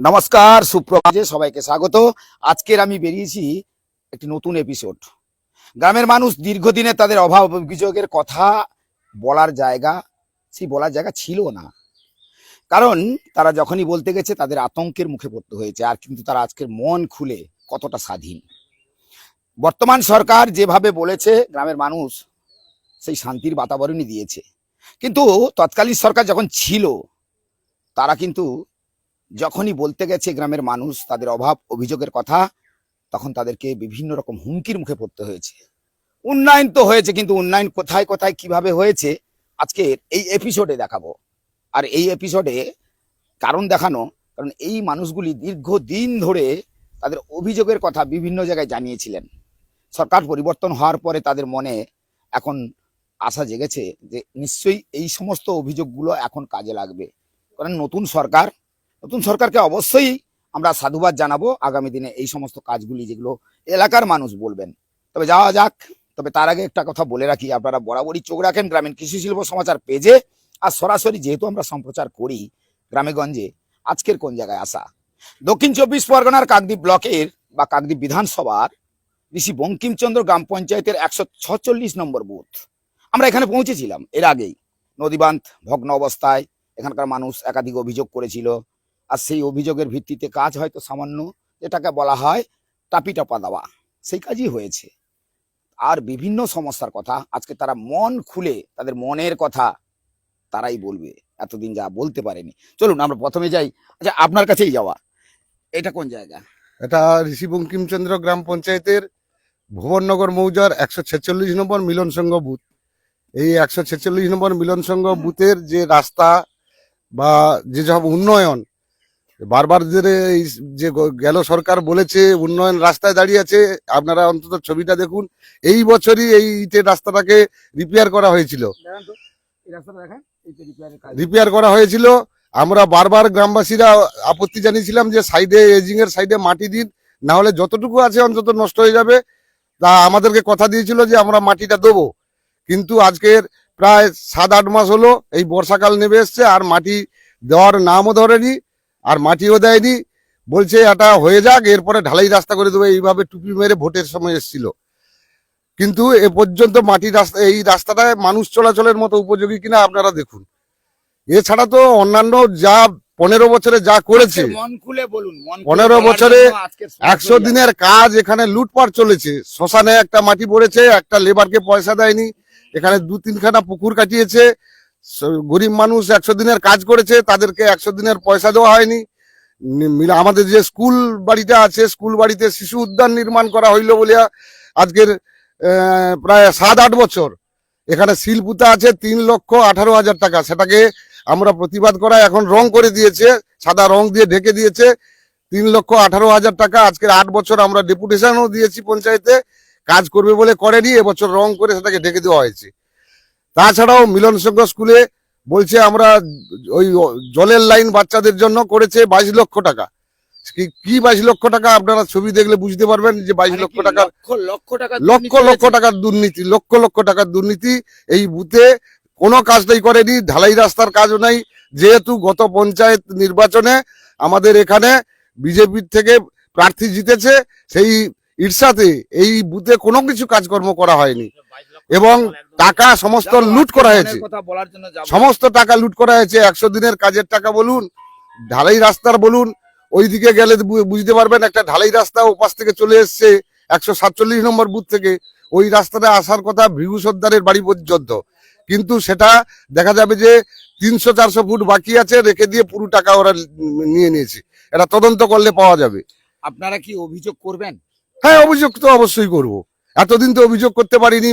নমস্কার, সুপ্রভাতে সবাইকে স্বাগত। আজকের আমি বেরিয়েছি একটি নতুন এপিসোড। গ্রামের মানুষ দীর্ঘদিনে তাদের অভাব অভিযোগের কথা বলার জায়গা, সেই বলার জায়গা ছিল না। কারণ তারা যখনই বলতে গেছে তাদের আতঙ্কের মুখে পড়তে হয়েছে। আর কিন্তু তারা আজকের মন খুলে কতটা স্বাধীন। বর্তমান সরকার যেভাবে বলেছে গ্রামের মানুষ সেই শান্তির বাতাবরণই দিয়েছে। কিন্তু তৎকালীন সরকার যখন ছিল তারা কিন্তু যখনই বলতে গেছে গ্রামের মানুষ তাদের অভাব অভিযোগের কথা, তখন তাদেরকে বিভিন্ন রকম হুমকির মুখে পড়তে হয়েছে। উন্নয়ন তো হয়েছে, কিন্তু উন্নয়ন কোথায় কোথায় কিভাবে হয়েছে আজকের এই এপিসোডে দেখাবো। আর এই এপিসোডে কারণ দেখানো, কারণ এই মানুষগুলি দীর্ঘদিন ধরে তাদের অভিযোগের কথা বিভিন্ন জায়গায় জানিয়েছিলেন। সরকার পরিবর্তন হওয়ার পরে তাদের মনে এখন আশা জেগেছে যে নিশ্চয়ই এই সমস্ত অভিযোগগুলো এখন কাজে লাগবে। কারণ নতুন সরকারকে অবশ্যই আমরা সাধুবাদ জানাবো আগামী দিনে এই সমস্ত কাজগুলি যেগুলো এলাকার মানুষ বলবেন। তবে যাওয়া যাক। তবে তার আগে একটা কথা বলে রাখি, আপনারা বরাবরই চোখ রাখেন গ্রামীণ কৃষি শিল্প সমাচার পেজে। আর সরাসরি যেহেতু আমরা সম্প্রচার করি গ্রামেগঞ্জে, আজকের কোন জায়গায় আসা, দক্ষিণ 24 পরগনার কাকদ্বীপ ব্লকের বা কাকদ্বীপ বিধানসভার ঋষি বঙ্কিমচন্দ্র গ্রাম পঞ্চায়েতের 146 নম্বর বুথ। আমরা এখানে পৌঁছেছিলাম এর আগেই। নদীবাঁধ ভগ্ন অবস্থায়, এখানকার মানুষ একাধিক অভিযোগ করেছিল। আর সেই অভিযোগের ভিত্তিতে কাজ হয়তো সামান্য, যেটাকে বলা হয় টাপি টাপা দেওয়া, সেই কাজই হয়েছে। আর বিভিন্ন সমস্যার কথা আজকে তারা মন খুলে তাদের মনের কথা তারাই বলবে, এতদিন যা বলতে পারেনি। চলুন আমরা প্রথমে যাই। আচ্ছা, আপনার কাছেই যাওয়া, এটা কোন জায়গা? এটা ঋষি বঙ্কিমচন্দ্র গ্রাম পঞ্চায়েতের ভুবননগর মৌজার 146 নম্বর মিলন সংঘ বুথ। এই 146 নম্বর মিলন সংঘ বুথের যে রাস্তা বা যে সব উন্নয়ন বারবার যে গেল সরকার বলেছে উন্নয়ন রাস্তায় দাঁড়িয়ে আছে, আপনারা অন্তত ছবিটা দেখুন। এই বছরই এই ইটের রাস্তাটাকে রিপেয়ার করা হয়েছিল। আমরা বারবার গ্রামবাসীরা আপত্তি জানিয়েছিলাম যে সাইডে এজিং এর সাইডে মাটি দিন, না হলে যতটুকু আছে অন্তত নষ্ট হয়ে যাবে। তা আমাদেরকে কথা দিয়েছিল যে আমরা মাটিটা দেবো, কিন্তু আজকের প্রায় 7-8 মাস হলো এই বর্ষাকাল নেমে এসছে আর মাটি দেওয়ার নামও ধরেনি আর মাটিও দেয়নি। বলছে এটা হয়ে যাক, এরপরে ঢালাই রাস্তা করে দেবো, এইভাবে টুপি মেরে ভোটের সময় এসেছিল। কিন্তু এ পর্যন্ত এই রাস্তাটায় মানুষ চলাচলের মতো উপযোগী কিনা আপনারা দেখুন। এছাড়া তো অন্যান্য যা 15 বছরে যা করেছে, 15 বছরে 100 দিনের কাজ এখানে লুটপাট চলেছে। শ্মশানে একটা মাটি পড়েছে, একটা লেবারকে পয়সা দেয়নি, এখানে 2-3খানা পুকুর কাটিয়েছে। গরিব মানুষ 100 দিনের কাজ করেছে, তাদেরকে 100 দিনের পয়সা দেওয়া হয়নি। আমাদের যে স্কুল বাড়িটা আছে, স্কুল বাড়িতে শিশু উদ্যান নির্মাণ করা হইল বলে আজকের প্রায় 7-8 বছর এখানে শিলপুতা আছে 3,18,000 টাকা, সেটাকে আমরা প্রতিবাদ করা এখন রং করে দিয়েছে, সাদা রং দিয়ে ঢেকে দিয়েছে। 3,18,000 টাকা আজকের 8 বছর আমরা ডেপুটেশনও দিয়েছি পঞ্চায়েতে, কাজ করবে বলে করেনি, এবছর রং করে সেটাকে ঢেকে দেওয়া হয়েছে। তাছাড়াও মিলন সংঘ স্কুলে বলছে আমরা ওই জলের লাইন বাচ্চাদের জন্য করেছে 22 লক্ষ টাকা। কি 22 লক্ষ টাকা? আপনারা ছবি দেখলে বুঝতে পারবেন যে 22 লক্ষ টাকা, লক্ষ টাকার দুর্নীতি, লক্ষ টাকার দুর্নীতি। এই বুথে কোনো কাজটাই করেনি, ঢালাই রাস্তার কাজও নাই। যেহেতু গত পঞ্চায়েত নির্বাচনে আমাদের এখানে বিজেপির থেকে প্রার্থী জিতেছে, সেই ঈর্ষাতে এই বুথে কোনো কিছু কাজকর্ম করা হয়নি এবং টাকা সমস্ত লুট করা হয়েছে, সমস্ত টাকা লুট করা হয়েছে। 100 দিনের কাজের টাকা বলুন, ঢালাই রাস্তার বলুন, ওইদিকে গেলে বুঝতে পারবেন একটা ঢালাই রাস্তা ওপাশ থেকে চলে এসছে 147 নম্বর বুথ থেকে। ওই রাস্তাটা আসার কথা ভৃগু সর্দারের বাড়ি পর্যন্ত, কিন্তু সেটা দেখা যাবে যে 300-400 ফুট বাকি আছে, রেখে দিয়ে পুরো টাকা ওরা নিয়ে নিয়েছে। এটা তদন্ত করলে পাওয়া যাবে। আপনারা কি অভিযোগ করবেন? হ্যাঁ, অভিযোগ তো অবশ্যই করব। এতদিন তো অভিযোগ করতে পারিনি,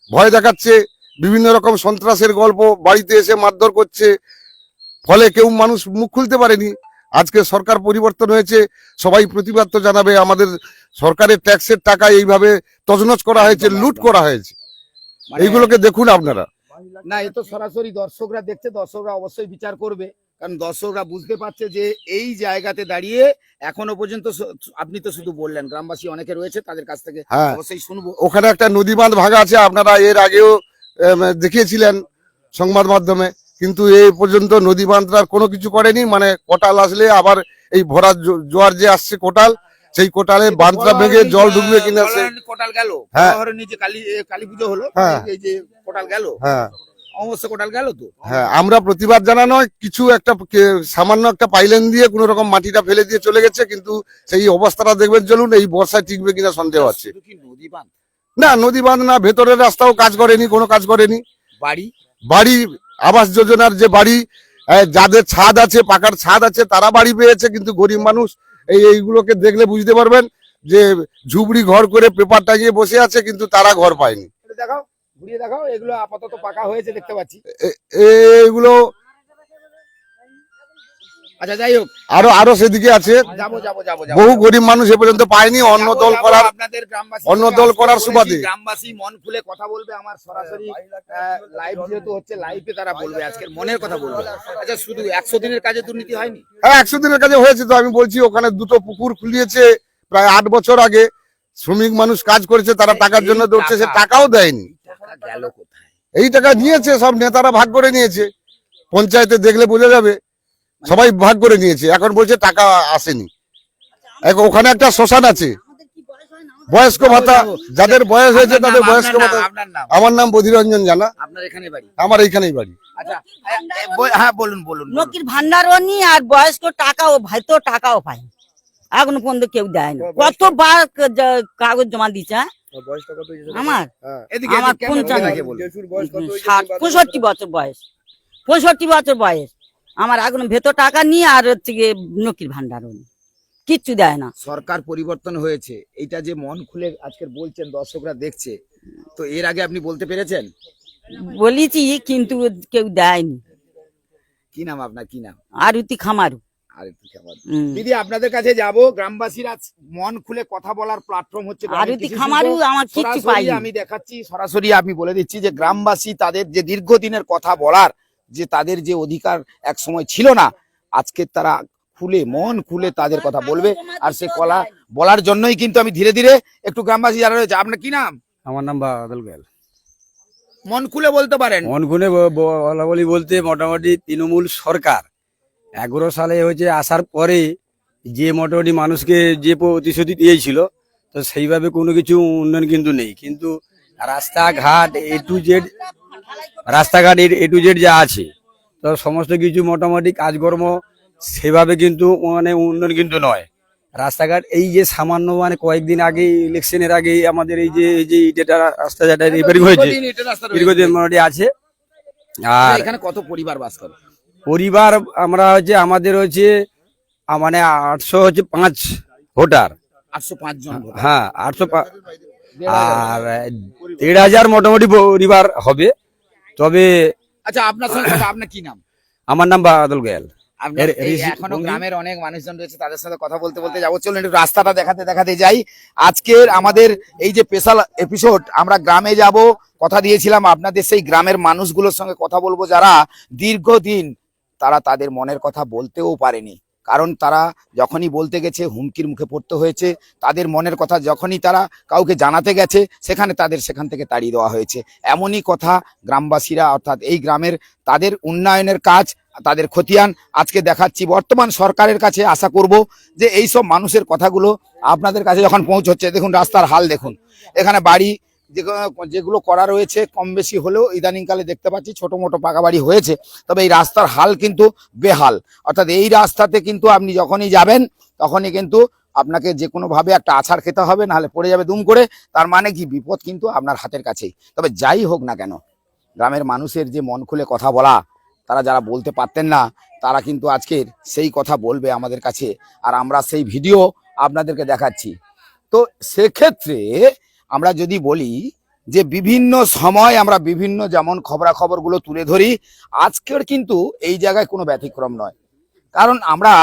ভয় দেখাচ্ছে, বিভিন্ন রকম সন্ত্রাসের গল্প, বাড়িতে এসে মারধর করছে, ফলে কেউ মানুষ মুখ খুলতে পারেনি। আজকে সরকার পরিবর্তন হয়েছে, সবাই প্রতিবাদ তো জানাবে। আমাদের সরকারের ট্যাক্সের টাকা এইভাবে তছনছ করা হয়েছে, লুট করা হয়েছে, এইগুলোকে দেখুন আপনারা। না, এ তো সরাসরি দর্শকরা দেখছে, দর্শকরা অবশ্যই বিচার করবে। কারণ দর্শকরা বুঝতে পারছে যে এই জায়গাতে দাঁড়িয়ে এখনো পর্যন্ত, আপনি তো শুধু বললেন, গ্রামবাসী অনেকে রয়েছে, তাদের কাছ থেকে অবশ্যই শুনবো। ওখানে একটা নদী বাঁধ ভাঙা আছে, আপনারা এর আগেও দেখিয়েছিলেন সংবাদ মাধ্যমে। কিন্তু এই পর্যন্ত নদী বাঁধটার কোনো কিছু করেনি। মানে কোটাল আসলে আবার এই ভরা জোয়ার যে আসছে কোটাল, সেই কোটালে বাঁধটা ভেঙে জল ঢুকবে কিনা সে। কোটাল গেল, হ্যাঁ। নিচে কালী পুজো হলো, হ্যাঁ। এই যে কোটাল গেল, হ্যাঁ অবশ্য কোটাল গেল তো। হ্যাঁ, আমরা প্রতিবাদ জানানো কিছু একটা সামান্য একটা পাইলেন দিয়ে কোন রকম মাটিটা ফেলে দিয়ে চলে গেছে, কিন্তু সেই অবস্থাটা দেখবেন চলুন এই বর্ষায় টিকবে কিনা সন্দেহ আছে। শুধু কি নদী বাঁধ? না, নদী বাঁধ না, ভেতরের রাস্তাও কাজ করেনি, কোনো কাজ করেনি। বাড়ি বাড়ি আবাস যোজনার যে বাড়ি, যাদের ছাদ আছে, পাকার ছাদ আছে, তারা বাড়ি পেয়েছে, কিন্তু গরিব মানুষ এইগুলোকে দেখলে বুঝতে পারবেন যে ঝুপড়ি ঘর করে পেপার টাঙিয়ে বসে আছে, কিন্তু তারা ঘর পায়নি। এটা দেখাও, ঘুরিয়ে দেখাও, এগুলো আপাতত পাকা হয়েছে দেখতে পাচ্ছি। এইগুলো আচ্ছা যাই হোক, আরো আরো সেদিকে আছে, যাবো যাবো যাবো যাবো। বহু গরিব মানুষ এ পর্যন্ত পায়নি। অন্য যাবো, দল যাবো, করার আপনাদের গ্রামবাসী অন্য দল করার বলেছি, সুবাদে। গ্রামবাসী মন খুলে কথা বলবে, আমার সরাসরি লাইভ যেহেতু হচ্ছে, লাইভে তারা বলবে, আজকের মনের কথা বলবে। আচ্ছা, শুধু 100 দিনের কাজে দুর্নীতি হয়নি? হ্যাঁ, 100 দিনের কাছে হয়েছে তো। আমি বলছি ওখানে দুটো পুকুর খুলিয়েছে প্রায় 8 বছর আগে। শ্রমিক মানুষ কাজ করেছে, তারা টাকার জন্য দৌড়ছে, সে টাকাও দেয়নি। টাকা গেল কোথায়? এই টাকা নিয়েছে সব নেতারা, ভাগ করে নিয়েছে। পঞ্চায়েতে দেখলে বোঝা যাবে, সবাই ভাগ করে নিয়েছে। এখন বলছে টাকা আসেনি। ওখানে একটা শ্মশান আছে, বয়স্ক ভাতা, যাদের বয়স হয়েছে তাদের বয়স্ক ভাতা। আপনার নাম? আমার নাম বধিরঞ্জন জানা। আপনার এখানে বাড়ি? আমার এইখানেই বাড়ি। আচ্ছা, হ্যাঁ বলুন বলুন। নকির ভান্ডারও নি, আর বয়স্ক টাকাও ভাইতো টাকাও পাই এখন পর্যন্ত কেউ দেয় না। কতবার কাগজ জমা দিচ্ছে আমার এদিকে আমার ক্যামেরা 55 দেখে বলুন। 65 বছর বয়স, 65 বছর বয়স আমার। এখন ভেতর টাকা নিয়ে আর হচ্ছে গিয়ে নকির ভান্ডারও নি, কিচ্ছু দেয় না। সরকার পরিবর্তন হয়েছে, এটা যে মন খুলে আজকের বলছেন, দর্শকরা দেখছে, তো এর আগে আপনি বলতে পেরেছেন? বলেছি কিন্তু কেউ দেয়নি। কি নাম আপনার, কি নাম? আরতি খামারু। আর একটু খাবার। হুম। দিদি, আপনাদের কাছে যাব, গ্রামবাসীরা মন খুলে কথা বলার প্ল্যাটফর্ম হচ্ছে গ্রামের আরতি কৃষি খামারু শিল্প। আমার কিচ্ছু সরাসরি পাইনি। আমি দেখাচ্ছি, সরাসরি আমি বলে দিচ্ছি যে গ্রামবাসী তাদের যে দীর্ঘদিনের কথা বলার যে তাদের যে অধিকার এক সময় ছিল না, আজকে তারা খুলে মন খুলে তাদের কথা বলবে। আর সে কলা বলার জন্যই কিন্তু আমি ধীরে ধীরে একটু গ্রামবাসী যারা রয়েছে, আপনার কি নাম? আমার নাম বাদল গেল। মন খুলে বলতে পারেন। মন খুলে বলা বলি বলতে মোটামুটি তৃণমূল সরকার 11 সালে হয়েছে আসার পরে যে মোটামুটি মানুষকে যে প্রতিশ্রুতি দিয়েছিল, তো সেইভাবে কোনো কিছু উন্নয়ন কিন্তু নেই। কিন্তু রাস্তাঘাট এ টু জেড যা আছে, তো সমস্ত কিছু মোটামুটি কাজকর্ম সেভাবে কিন্তু মানে উন্নয়ন কিন্তু নয়। রাস্তাঘাট এই যে সামান্য মানে কয়েকদিন আগে ইলেকশনের আগে আমাদের এই যে ইটেটা রাস্তা যেটা রিপেয়ারিং হয়েছে, দীর্ঘদিন এটা রাস্তা রয়েছে। দীর্ঘদিন মোটামুটি আছে। আর এখানে কত পরিবার বাস করে? পরিবার আমরা হচ্ছে আমাদের হচ্ছে মানে 805 ভোটার। 805 জন ভোটার। হ্যাঁ 805, আর 1,500 মোটামুটি পরিবার হবে। তবে আচ্ছা, আপনার সঙ্গে কথা, আপনার কি নাম? আমার নাম বাদল গেল। আপনার এই এখনো গ্রামের অনেক মানুষজন রয়েছে, তাদের সাথে কথা বলতে বলতে যাবো। চলুন একটু রাস্তাটা দেখাতে দেখাতে যাই। আজকের আমাদের এই যে স্পেশাল এপিসোড, আমরা গ্রামে যাব, কথা দিয়েছিলাম আপনাদের সেই গ্রামের মানুষগুলোর সঙ্গে কথা বলবো, যারা দীর্ঘদিন তারা তাদের মনের কথা বলতেও পারেনি। কারণ তারা যখনই বলতে গেছে হুমকির মুখে পড়তে হয়েছে। তাদের মনের কথা যখনই তারা কাউকে জানাতে গেছে, সেখানে তাদের সেখান থেকে তাড়িয়ে দেওয়া হয়েছে। এমনই কথা গ্রামবাসীরা, অর্থাৎ এই গ্রামের তাদের উন্নয়নের কাজ, তাদের খতিয়ান আজকে দেখাচ্ছি। বর্তমান সরকারের কাছে আশা করব যে এই সব মানুষের কথাগুলো আপনাদের কাছে যখন পৌঁছচ্ছে, দেখুন রাস্তার হাল দেখুন, এখানে বাড়ি যেগুলো করা রয়েছে কম বেশি হলেও ইদানিংকালে দেখতে পাচ্ছি ছোট মোটো পাকা বাড়ি হয়েছে, তবে এই রাস্তার হাল কিন্তু বেহাল। অর্থাৎ এই রাস্তাতে কিন্তু আপনি যখনই যাবেন তখনই কিন্তু আপনাকে যে কোনো ভাবে একটা আছাড় খেতে হবে, নাহলে পড়ে যাবে দুম করে। তার মানে কি, বিপদ কিন্তু আপনার হাতের কাছেই। তবে যাই হোক না কেন, গ্রামের মানুষের যে মন খুলে কথা বলা, তারা যারা বলতে পারতেন না, তারা কিন্তু আজকের সেই কথা বলবে আমাদের কাছে, আর আমরা সেই ভিডিও আপনাদেরকে দেখাচ্ছি। তো সেক্ষেত্রে আমরা যদি বলি যে বিভিন্ন সময় আমরা বিভিন্ন যেমন খবরাখবরগুলো তুলে ধরি, আজকের কিন্তু এই জায়গায় কোনো ব্যতিক্রম নয়। কারণ আমরা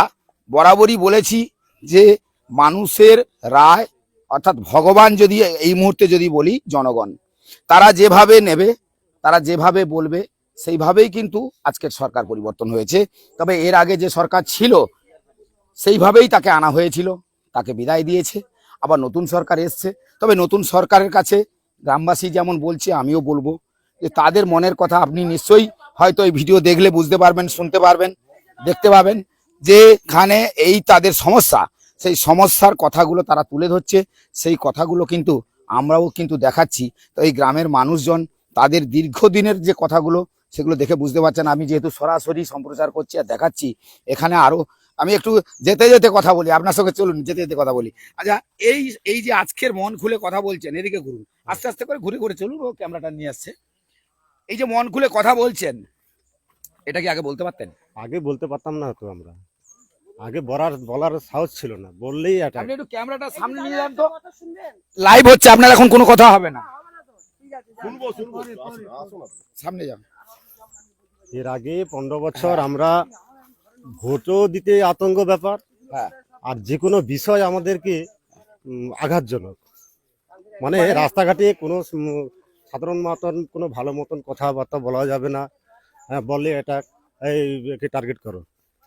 বরাবরই বলেছি যে মানুষের রায়, অর্থাৎ ভগবান যদি এই মুহূর্তে যদি বলি জনগণ, তারা যেভাবে নেবে, তারা যেভাবে বলবে, সেইভাবেই কিন্তু আজকের সরকার পরিবর্তন হয়েছে। তবে এর আগে যে সরকার ছিল সেইভাবেই তাকে আনা হয়েছিল, তাকে বিদায় দিয়েছে, আবার নতুন সরকার এসছে। তবে নতুন সরকারের কাছে গ্রামবাসী যেমন বলছে, আমিও বলবো যে তাদের মনের কথা আপনি নিশ্চয়ই হয়তো এই ভিডিও দেখলে বুঝতে পারবেন, শুনতে পারবেন, দেখতে পাবেন যেখানে এই তাদের সমস্যা, সেই সমস্যার কথাগুলো তারা তুলে ধরছে, সেই কথাগুলো কিন্তু আমরাও কিন্তু দেখাচ্ছি। তো এই গ্রামের মানুষজন তাদের দীর্ঘদিনের যে কথাগুলো সেগুলো দেখে বুঝতে পারছেন। আমি যেহেতু সরাসরি সম্প্রচার করছি আর দেখাচ্ছি, এখানে আরো আমি একটু যেতে যেতে কথা বলি আপনার সঙ্গে, চলুন যেতে যেতে কথা বলি। আচ্ছা, এই যে আজকের মন খুলে কথা বলছেন, এদিকে ঘুরুন, আস্তে আস্তে করে ঘুরে ঘুরে চলুন, ও ক্যামেরাটা নিয়ে আসছে। এই যে মন খুলে কথা বলছেন, এটা কি আগে বলতে পারতেন? আগে বলতে পারতাম না তো, আমরা আগে বলার সাহস ছিল না, বললেই এটা আপনি একটু ক্যামেরাটা সামনে নিয়ে যান তো, লাইভ হচ্ছে, আপনার এখন কোনো কথা হবে না, সামনে যান। এর আগে 15 বছর আমরা ভোটও দিতে আতঙ্ক ব্যাপার, হ্যাঁ, আর যে কোনো বিষয় আমাদেরকে আঘাতজনক, মানে রাস্তাঘাটে কোনো সাধারণ মতন কোনো ভালো মতন কথাবার্তা বলা যাবে না, হ্যাঁ বললে এটা একে টার্গেট করো,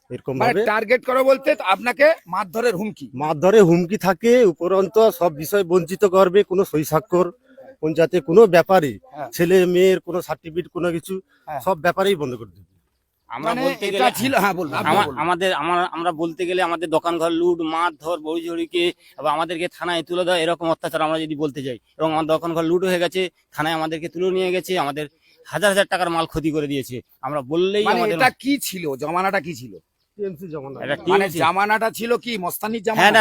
এরকম মানে ভাবে টার্গেট করো বলতে আপনাকে মারধরের হুমকি? মারধরে হুমকি থাকে, উপরন্ত সব বিষয় বঞ্চিত করবে, কোনো সই স্বাক্ষর পঞ্চায়েতে কোনো ব্যাপারে, হ্যাঁ। ছেলে মেয়ের কোনো সার্টিফিকেট কোনো কিছু, হ্যাঁ। সব ব্যাপারেই বন্ধ করে দেবে। আমরা মানে বলতে এটা গেলে ছিল, হ্যাঁ বলুন, আপনি বলুন। আমরা বলতে গেলে আমাদের দোকান ঘর লুট, মারধর, বড়িঝড়িকে আবার আমাদেরকে থানায় তুলে দেওয়া, এরকম অত্যাচার আমরা যদি বলতে যাই। এবং আমার দোকান ঘর লুট হয়ে গেছে, থানায় আমাদেরকে তুলে নিয়ে গেছে, আমাদের হাজার হাজার টাকার মাল ক্ষতি করে দিয়েছে। আমরা বললেই মানে আমাদের এটা কি ছিল, জমানাটা কি ছিল? টিএমসি জমানা। এটা মানে TMC জামানাটা ছিল কি মস্তানির হ্যাঁ, জামানা?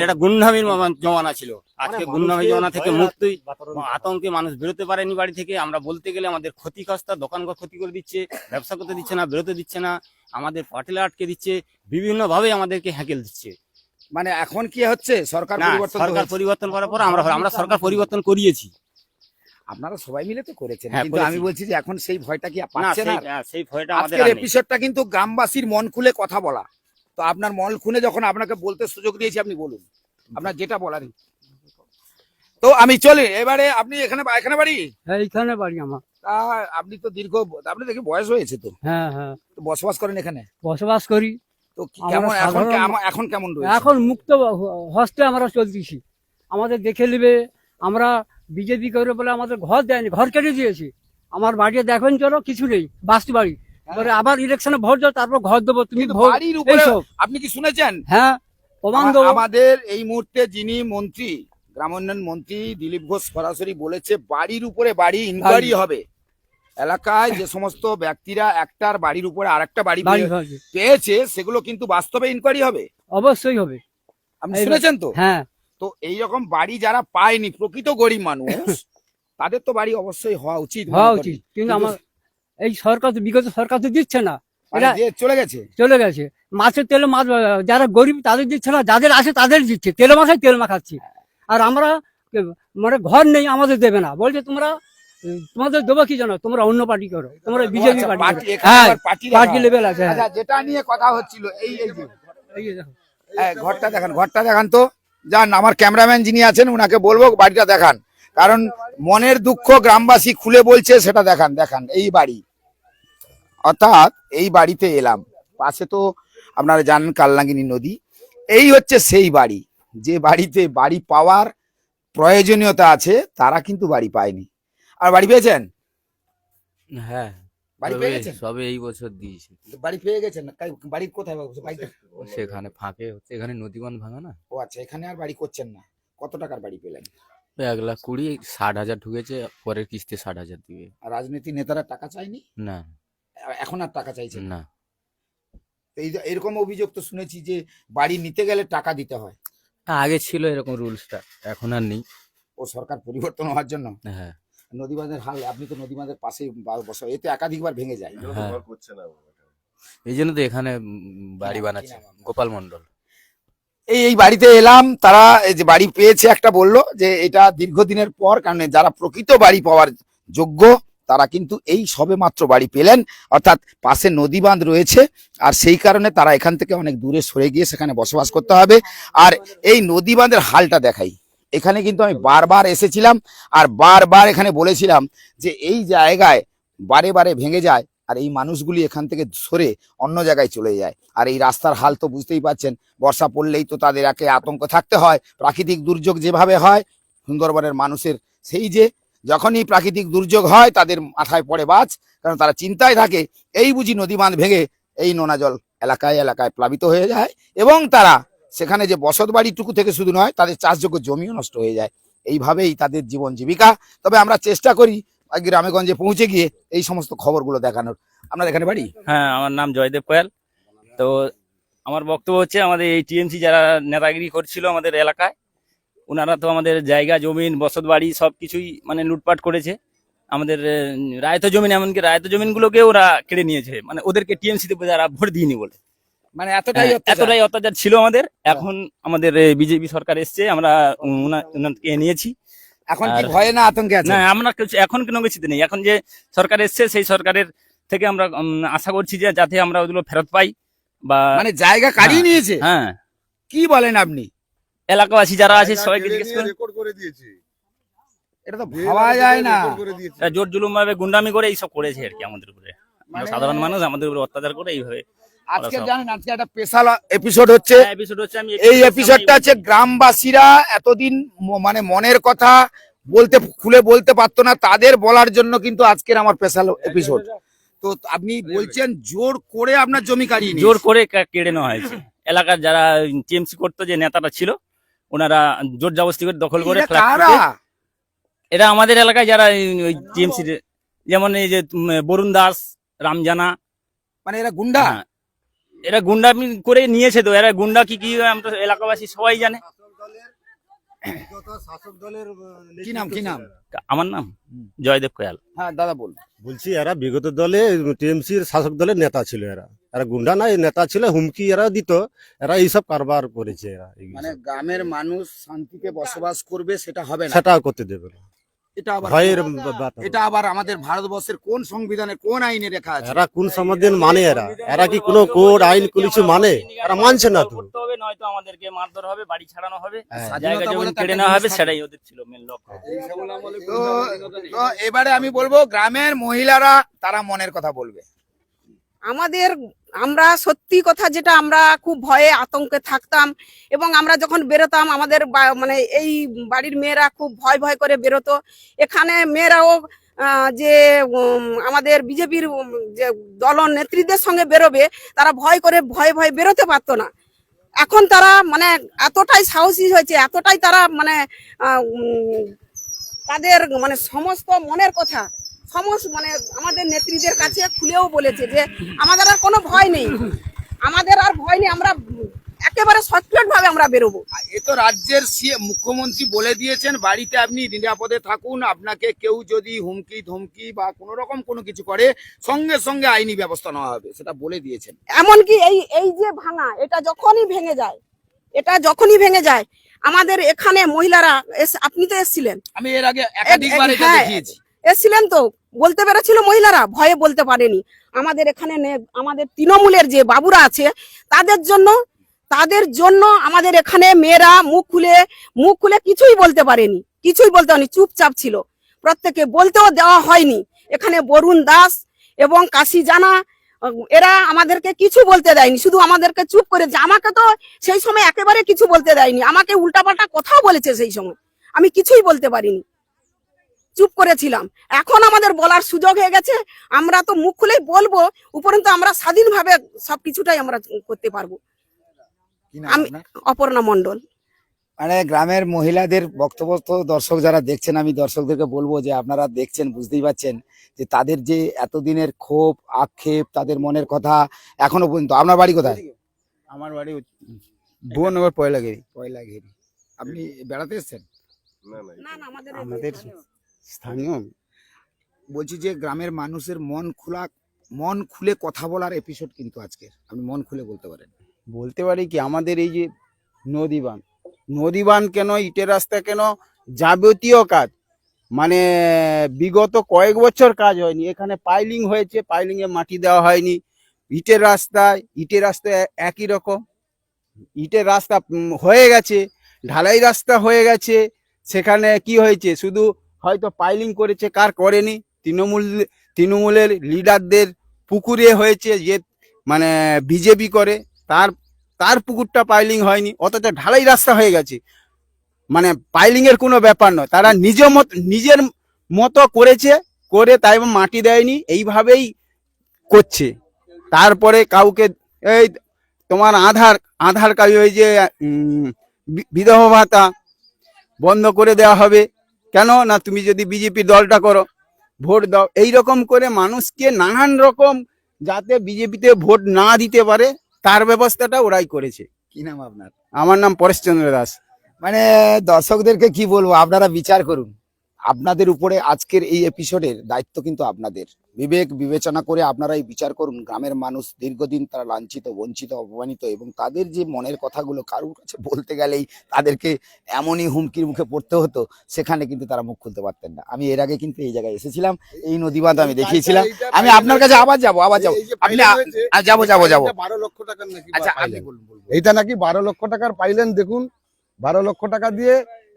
এটা গুন্ডামির জমানা ছিল। আজকে মানে গুন্ডামির মানুষকে জমানা থেকে ভয়ে মুক্তই, বাতাবরণ আতঙ্কে মানুষ বেরোতে পারেনি বাড়ি থেকে। আমরা বলতে গেলে আমাদের ক্ষতিগ্রস্ত, দোকান ঘর ক্ষতি করে দিচ্ছে, ব্যবসা করতে দিচ্ছে না, বেরোতে দিচ্ছে না, আমাদের পাটেলা আটকে দিচ্ছে, বিভিন্ন ভাবে আমাদেরকে হ্যাকেল দিচ্ছে। মানে এখন কি হচ্ছে, সরকার না, পরিবর্তন তো সরকার হয়েছে। পরিবর্তন করার পর আমরা সরকার পরিবর্তন করিয়েছি। আপনারা সবাই মিলে তো করেছেন, হ্যাঁ, কিন্তু করেছি। আমি বলছি যে এখন সেই ভয়টা কি না, পাচ্ছেন? সেই ভয়টা আমাদের আজকের আর নেই। এপিসোডটা কিন্তু গ্রামবাসীর মন খুলে কথা বলা। তো আপনার মন খুলে যখন আপনাকে বলতে সুযোগ দিয়েছি, আপনি বলুন আপনার যেটা বলার। তো আমি চলি এবারে। আপনি এখানে এখানে বাড়ি? হ্যাঁ, এইখানে বাড়ি আমার। তা আপনি তো আপনি দেখি বয়স হয়েছে, তো হ্যাঁ হ্যাঁ, তো বসবাস করেন এখানে, বসবাস করি। তো আমরা কেমন এখন সাধারণ- এখন কেমন রয়েছে? এখন মুক্ত হস্তে আমরা চলতেছি। আমাদের দেখে নেবে, আমরা বিজেপি করে বলে আমাদের ঘর দেয়নি, ঘর কেটে দিয়েছি। আমার বাড়ি দেখেন, চলো কিছু নেই, বাস্তু বাড়ি। এবারে আবার ইলেকশনে ভোট দাও, তারপর ঘর দেবো, তুমি কিন্তু ভোট বাড়ির উপরে এইসব। আপনি কি শুনেছেন? হ্যাঁ, প্রমাণ দেবো। আমাদের এই মুহূর্তে যিনি মন্ত্রী, গ্রামোন্নয়ন মন্ত্রী দিলীপ ঘোষ সরাসরি বলেছে বাড়ির উপরে বাড়ি ইনকোয়ারি হবে। এলাকায় যে সমস্ত ব্যক্তিরা একটার বাড়ির উপরে আরেকটা বাড়ি বাড়ি হয়েছে, পেয়েছে, সেগুলো কিন্তু বাস্তবে ইনকোয়ারি হবে। অবশ্যই হবে। আপনি এই- শুনেছেন তো? হ্যাঁ, তো এইরকম বাড়ি যারা পায়নি, প্রকৃত গরিব মানুষ, তাদের তো বাড়ি অবশ্যই হওয়া উচিত মনে হওয়া করি। উচিত। কিন্তু আমার এই সরকার তো, বিগত সরকার তো দিচ্ছে না, মানে এরা যে চলে গেছে। চলে গেছে। মাছের তেলে মাছ, যারা গরিব তাদের দিচ্ছে না, যাদের আছে তাদের দিচ্ছে, তেলে মাখায় তেল মাখাচ্ছে। আর আমরা মানে ঘর নেই, আমাদের দেবে না, বলছে তোমরা তোমাদের দেবো কি জানো, তোমরা অন্য পার্টি করো, তোমরা বিজেপি আচ্ছা, পার্টি পার্টি, করো। এখানে হ্যাঁ, আবার পার্টি পার্টি রাখা। লেভেল আছে। হ্যাঁ, আচ্ছা, যেটা নিয়ে কথা হচ্ছিল, এই এই যে এই যে দেখো। ঘরটা দেখান, ঘরটা দেখান তো। যান, আমার ক্যামেরাম্যান যিনি আছেন ওনাকে বলবো বাড়িটা দেখান, কারণ মনের দুঃখ গ্রামবাসী খুলে বলছে, সেটা দেখান। দেখান এই বাড়ি, অর্থাৎ এই বাড়িতে এলাম, পাশে তো আপনারা জানেন কালনাগিনী নদী। এই হচ্ছে সেই বাড়ি, যে বাড়িতে বাড়ি পাওয়ার প্রয়োজনীয়তা আছে, তারা কিন্তু বাড়ি পায়নি। আর বাড়ি পেয়েছেন? হ্যাঁ, বাড়ি পেয়ে গেছেন? সবে এই বছর দিয়েছি। বাড়ি পেয়ে গেছেন? বাড়ি কোথায় বাড়িটা? সেখানে ফাঁকে হচ্ছে, এখানে নদীবান্ধ ভাঙা না। ও আচ্ছা, এখানে আর বাড়ি করছেন না। কত টাকার বাড়ি পেলেন? 1,20,000, 60,000 ঢুকেছে, পরের কিস্তি 60,000 দিবে। আর রাজনীতি নেতারা টাকা চায়নি, না এখন আর টাকা চাইছে না। না, এই যে এরকম অভিযোগ তো শুনেছি যে বাড়ি নিতে গেলে টাকা দিতে হয়। আগে ছিল এরকম রুলসটা, এখন আর নেই। ও সরকার পরিবর্তন হওয়ার জন্য। হ্যাঁ নদীবাঁধের হাল, আপনি তো নদীবাঁধের পাশেই বসা, এতে একাধিকবার ভেঙে যায়। হ্যাঁ, এই জন্য তো এখানে বাড়ি কি বানাচ্ছে নাম? গোপাল মন্ডল। এই বাড়িতে এলাম, তারা এই যে বাড়ি পেয়েছে একটা বললো যে এটা দীর্ঘদিনের পর, কারণ যারা প্রকৃত বাড়ি পাওয়ার যোগ্য তারা কিন্তু এই সবে মাত্র বাড়ি পেলেন, অর্থাৎ পাশে নদী বাঁধ রয়েছে, আর সেই কারণে তারা এখান থেকে অনেক দূরে সরে গিয়ে সেখানে বসবাস করতে হবে। আর এই নদী বাঁধের হালটা দেখাই, এখানে কিন্তু আমি বারবার এসেছিলাম আর বারবার এখানে বলেছিলাম যে এই জায়গায় বারে বারে ভেঙে যায়, আর এই মানুষগুলি এখান থেকে সরে অন্য জায়গায় চলে যায়। আর এই রাস্তার হাল তো বুঝতেই পারছেন, বর্ষা পড়লেই তো তাদের একে আতঙ্ক থাকতে হয়, প্রাকৃতিক দুর্যোগ যেভাবে হয়, সুন্দরবনের মানুষের সেই যে যখনই প্রাকৃতিক দুর্যোগ হয় তাদের মাথায় পড়ে বাজ, কারণ তারা চিন্তায় থাকে এই বুঝি নদী বাঁধ ভেঙে এই নোনা জল এলাকায় এলাকায় প্লাবিত হয়ে যায়, এবং তারা সেখানে যে বসত বাড়িটুকু থেকে শুধু নয়, তাদের চাষযোগ্য জমিও নষ্ট হয়ে যায়। এইভাবেই তাদের জীবন জীবিকা। তবে আমরা চেষ্টা করি গ্রামে গঞ্জে পৌঁছে গিয়ে এই সমস্ত খবরগুলো দেখানোর। আপনার এখানে বাড়ি? হ্যাঁ, আমার নাম জয়দেব কোয়াল। তো আমার বক্তব্য হচ্ছে, আমাদের এই টিএমসি যারা নেতাগিরি করছিল আমাদের এলাকায়, ওনারা তো আমাদের জায়গা জমিন বসত বাড়ি সবকিছুই মানে লুটপাট করেছে। আমাদের রায়ত জমিন, এমনকি রায়ত জমিনগুলোকে ওরা কেড়ে নিয়েছে, মানে ওদেরকে টিএমসি তে যারা ভোট দিইনি বলে। মানে এতটাই এতটাই অত্যাচার ছিল আমাদের। এখন আমাদের বিজেপি সরকার এসছে, আমরা ওনাকে নিয়েছি। এখন কি আর- ভয়ে না আতঙ্কে আছে? না, আমরা এখন কোনো কিছুতে নেই। এখন যে সরকার এসছে সেই সরকারের থেকে আমরা আশা করছি যে যাতে আমরা ওগুলো ফেরত পাই, বা মানে জায়গা কাড়িয়ে নিয়েছে? হ্যাঁ, কি বলেন আপনি? এলাকাবাসী যারা আছে সবাইকে জিজ্ঞেস করে রেকর্ড করে দিয়েছি, এটা তো ভাবা যায় না। রেকর্ড করে দিয়েছি। জোর জুলুম ভাবে গুন্ডামি করে এইসব করেছে আর কি আমাদের উপরে। আমরা মানে- সাধারণ মানুষ, আমাদের উপরে অত্যাচার করে এইভাবে। আজকে জানেন, আজকে একটা স্পেশাল এপিসোড হচ্ছে। এপিসোড হচ্ছে, আমি এই এপিসোডটা হচ্ছে গ্রামবাসীরা এতদিন মানে মনের কথা খুলে বলতে পারতো না, তাদের বলার জন্য কিন্তু আজকের আমার স্পেশাল এপিসোড। তো আপনি বলছেন জোর করে আপনার জমি কাড়িয়ে নিয়েছে? জোর করে কেড়ে নেওয়া হয়েছে। এলাকার যারা টিএমসি করতো, যে নেতাটা ছিল, ওনারা জোর জবরদস্তি করে দখল করে এরা flat কারা? থেকে- এরা আমাদের এলাকায় যারা ওই টিএমসি, যেমন এই যে বরুণ দাস, রামজানা, মানে এরা গুন্ডা? হ্যাঁ, এরা গুন্ডা করে নিয়েছে। তো এরা গুন্ডা কি আমরা এলাকাবাসী সবাই জানে। শাসক দলের কি নাম, কি নাম? আমার নাম জয়দেব কোয়াল। হ্যাঁ দাদা বলুন। বলছি, এরা বিগত দলে টিএমসির শাসক দলের নেতা ছিল। এরা গুন্ডা না, নেতা ছিল, হুমকি এরা দিত। এরা এইসব কারবার করেছে। এরা মানে গ্রামের মানুষ শান্তিতে বসবাস করবে সেটা হবে না, সেটা করতে দেবে না। এটা আবার ভয়ের ব্যাপার। এটা আবার আমাদের ভারতবর্ষের কোন সংবিধানে কোন আইনে লেখা আছে? এরা কোন সমাধান মানে? এরা কি কোনো কোড আইন কিছু মানে? এরা মানছে না তো। করতে হবে, নয়তো আমাদেরকে মারধর হবে, বাড়ি ছাড়ানো হবে, স্বাধীনতা জায়গা বলে জমি তো কেড়ে একটা নেওয়া হবে। জিনিস থাকে। সেটাই ওদের ছিল মেন লক্ষ্য। তো এবারে আমি বলবো গ্রামের মহিলারা তারা মনের কথা বলবে। আমাদের আমরা সত্যি কথা যেটা, আমরা খুব ভয়ে আতঙ্কে থাকতাম, এবং আমরা যখন বেরোতাম আমাদের মানে এই বাড়ির মেয়েরা খুব ভয় ভয় করে বেরোতো। এখানে মেয়েরাও যে আমাদের বিজেপির যে দল নেত্রীদের সঙ্গে বেরোবে, তারা ভয় করে ভয়ে ভয়ে বেরোতে পারতো না। এখন তারা মানে এতটাই সাহসী হয়েছে, এতটাই তারা মানে তাদের মানে সমস্ত মনের কথা মানে আমাদের নেত্রীদের কাছে খুলেও বলেছে যে আমাদের আর কোনো ভয় নেই, আমাদের আর ভয় নেই, আমরা একেবারে সচেতন ভাবে আমরা বেরোবো। এ তো রাজ্যের মুখ্যমন্ত্রী বলে দিয়েছেন বাড়িতে আপনি নিরাপদে থাকুন, আপনাকে কেউ যদি হুমকি ধমকি বা কোনো রকম কোনো কিছু করে সঙ্গে সঙ্গে আইনি ব্যবস্থা নেওয়া হবে, সেটা বলে দিয়েছেন। এমনকি এই যে ভাঙা, এটা যখনই ভেঙে যায় আমাদের এখানে মহিলারা আপনি তো এসেছিলেন, আমি এর আগে একাধিকবার এটা হ্যাঁ, দেখিয়েছি। এসেছিলেন তো, বলতে পেরেছিল মহিলারা, ভয়ে বলতে পারেনি। আমাদের এখানে আমাদের তৃণমূলের যে বাবুরা আছে তাদের জন্য আমাদের এখানে মেয়েরা মুখ খুলে কিছুই বলতে পারেনি, চুপচাপ ছিল। প্রত্যেকে বলতেও দেওয়া হয়নি। এখানে বরুণ দাস এবং কাশি জানা, এরা আমাদেরকে কিছু বলতে দেয়নি, শুধু আমাদেরকে চুপ করে। আমাকে তো সেই সময় একেবারে কিছু বলতে দেয়নি, আমাকে উল্টাপাল্টা কথাও বলেছে সেই সময়, আমি কিছুই বলতে পারিনি, চুপ করেছিলাম। এখন আমাদের বলার সুযোগ হয়ে গেছে, আমরা তো মুখ খুলেই বলবো, উপরন্তু আমরা স্বাধীনভাবে সবকিছুটাই আমরা করতে পারবো। কি নাম আমি আপনার? অপর্ণা মণ্ডল। মানে গ্রামের মহিলাদের বক্তব্য তো দর্শক যারা দেখছেন, আমি দর্শকদেরকে বলবো যে আপনারা দেখছেন, বুঝতেই পারছেন যে তাদের যে এতদিনের ক্ষোভ আক্ষেপ, তাদের মনের কথা এখনো পর্যন্ত। আপনার বাড়ি কোথায়? আমার বাড়ি ভুবনগর পয়লাগিরি। পয়লাঘেরি। আপনি বেড়াতে এসেছেন? না না, আমাদের স্থানীয় বলছি যে গ্রামের মানুষের মন খুলে কথা বলার এপিসোড কিন্তু আজকের, আপনি মন খুলে বলতে পারেন। বলতে পারি কি, আমাদের এই যে নদী বাঁধ কেন, ইটের রাস্তা কেন, যাবতীয় কাজ মানে বিগত কয়েক বছর কাজ হয়নি। এখানে পাইলিং হয়েছে, পাইলিং এ মাটি দেওয়া হয়নি। ইটের রাস্তা একই রকম, ইটের রাস্তা হয়ে গেছে, ঢালাই রাস্তা হয়ে গেছে। সেখানে কি হয়েছে, শুধু হয়তো পাইলিং করেছে, কার করেনি, তৃণমূলের লিডারদের পুকুরে হয়েছে, যে মানে বিজেপি করে তার পুকুরটা পাইলিং হয়নি, অথচ ঢালাই রাস্তা হয়ে গেছে। মানে পাইলিং এর কোনো ব্যাপার নয়, তারা নিজের মতো করেছে, করে তাই মাটি দেয়নি, এইভাবেই করছে। তারপরে কাউকে এই তোমার আধার কার্ড, ওই যে বিধবা ভাতা বন্ধ করে দেওয়া হবে, কেন না তুমি যদি বিজেপি দলটা করো, ভোট দাও, এইরকম করে মানুষকে নানান রকম যাতে বিজেপিতে ভোট না দিতে পারে তার ব্যবস্থাটা ওরাই করেছে। কি নাম আপনার? আমার নাম পরেশচন্দ্র দাস। মানে দর্শকদেরকে কি বলবো, আপনারা বিচার করুন। আপনাদের উপরে আজকের এই এপিসোডের দায়িত্ব কিন্তু আপনাদের। বিবেক বিবেচনা করে আপনারা এই বিচার করুন। গ্রামের মানুষ দীর্ঘদিন তারা লাঞ্ছিত, বঞ্চিত, অপমানিত, এবং তাদের যে মনের কথাগুলো কারোর কাছে বলতে গেলেই তাদেরকে এমনই হুমকির মুখে পড়তে হতো, সেখানে কিন্তু তারা মুখ খুলতে পারতেন না। আমি এর আগে কিন্তু এই জায়গায় এসেছিলাম, এই নদী বাঁধ আমি দেখিয়েছিলাম। আমি আপনার কাছে আবার যাবো আপনি যাবো 12 লক্ষ টাকার নাকি আচ্ছা আপনি পাইলেন। বলুন। এইটা নাকি 12 লক্ষ টাকার পাইলেন। দেখুন 12 লক্ষ টাকা দিয়ে